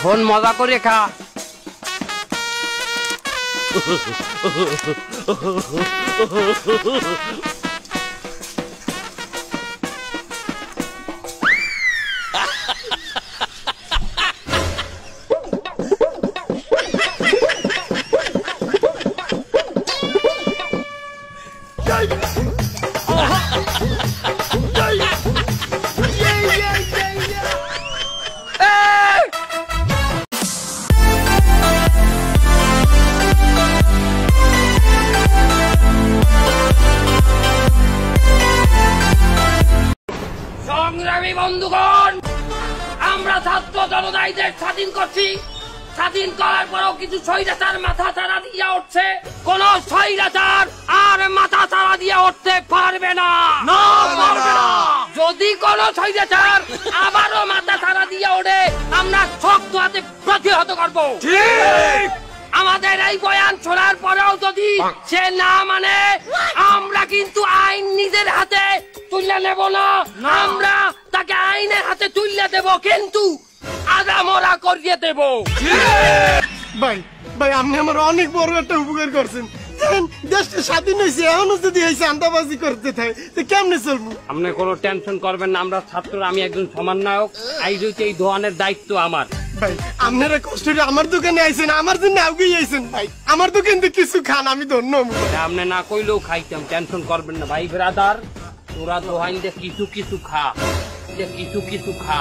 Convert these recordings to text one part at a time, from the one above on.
Phone মজা করে খা। সংগ্রামী বন্ধুগণ, আমরা ছাত্র জনতা দেশ স্বাধীন করছি। স্বাধীন করার পরেও কিছু স্বৈরাচার মাথা চারা দিয়ে উঠছে। কোন স্বৈরাচার আর মাথা চারা দিয়ে উঠতে পারবে না। যদি কোন স্বৈরাচার আবারও মাথা চারা দিয়ে ওঠে, আমরা শক্ত হাতে প্রতিহত করব। আমাদের এই বয়ান শোনার পরেও যদি সে না মানে, আমরা কিন্তু আইন নিজের হাতে তুলে নেব না। আমরা তাকে আইনের হাতে তুলে দেব, কিন্তু আগামরা করিয়ে দেব। ভাই ভাই, আপনি আমার অনেক বড় একটা উপকার করছেন। দেশটা স্বাধীন হয়েছে, এখনো যদি এই চাঁদাবাজি করতে থাকে তো কেমনে চলবো? আপনি কোনো টেনশন করবেন না, আমরা ছাত্ররা, আমি একজন সমন্বয়ক। এই দোয়ানের দায়িত্ব আমার। ভাই আপনারা কষ্ট করে আমার দোকানে আইছেন, আমার জন্য আউগেই আইছেন। ভাই আমার দোকান থেকে কিছু খান, আমি ধন্য। আপনি না কইলেও খাইতাম, টেনশন করবেন না ভাই ব্রাদার। তোরা দোহাইন দে কিছু কিছু খা, কিছু কিছু খা।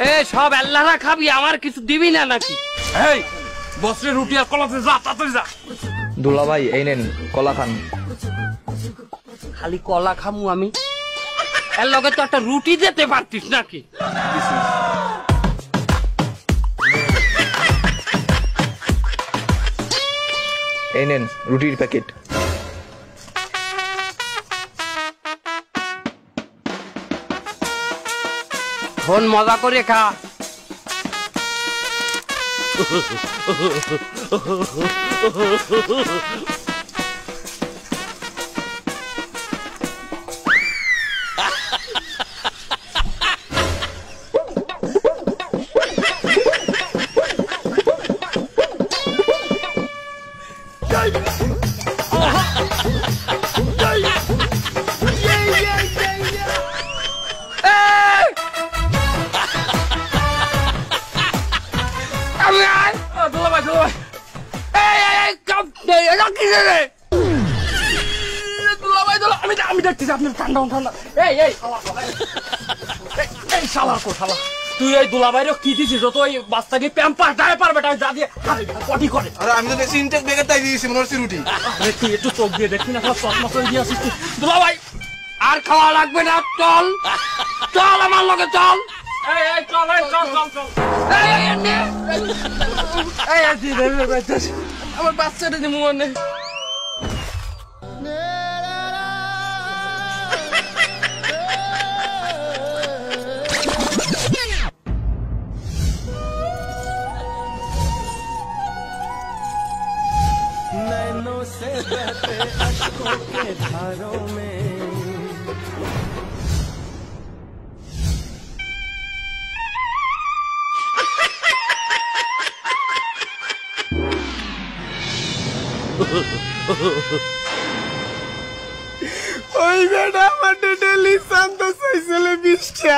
এ সব আল্লাহরা খাবি, আমার কিছু দিবি না নাকি? এই বসরে রুটি আর কলাতে যা, তাড়াতাড়ি যা। দুলা ভাই এই নেন কলা খান। খালি কলা খামু আমি? এর লগে তো একটা রুটি দিতে পারতিস নাকি? এই নেন রুটির প্যাকেট। ফোন মজা করে খা। আমি দেখতেছি আপনার ঠান্ডা ঠান্ডা। এই শালা কো শালা, তুই এই দুলাভাইরে কি দিছিস? তো ওই বাচ্চাকে প্যাম্পার ডায়পার বেটা যা দিয়ে পটি করে। আরে আমি তো দেখছি ইনটেক বেগের তাই দিয়েছি মনে হচ্ছে রুটি। আরে তুই একটু চোখ দিয়ে দেখি না, চশমা করে দিয়ে আসিস দুলাভাই। আর খাওয়া লাগবে না, চল চল আমার লগে চল। আমার বাচ্চাটা যে মনে नैनों से बहते अश्कों के धारों में ওই বেটা আমাদের ডেলি শান্ত সাইকেলে 20টা,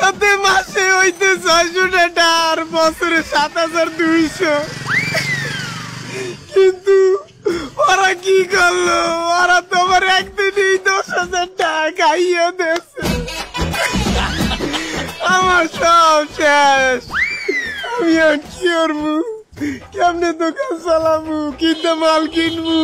এতে মাসে হইতে 600 টাকা আর বছরে 7200। কিন্তু ওরা কি করলো? ওরা তোমার একদিনই 10,000 টাকা খাইয়ে দিয়েছে। আমার সব শেষ। আমি আর কি করবো? কেমনে দোকান চালাবো? কিনতে মাল কিনবো?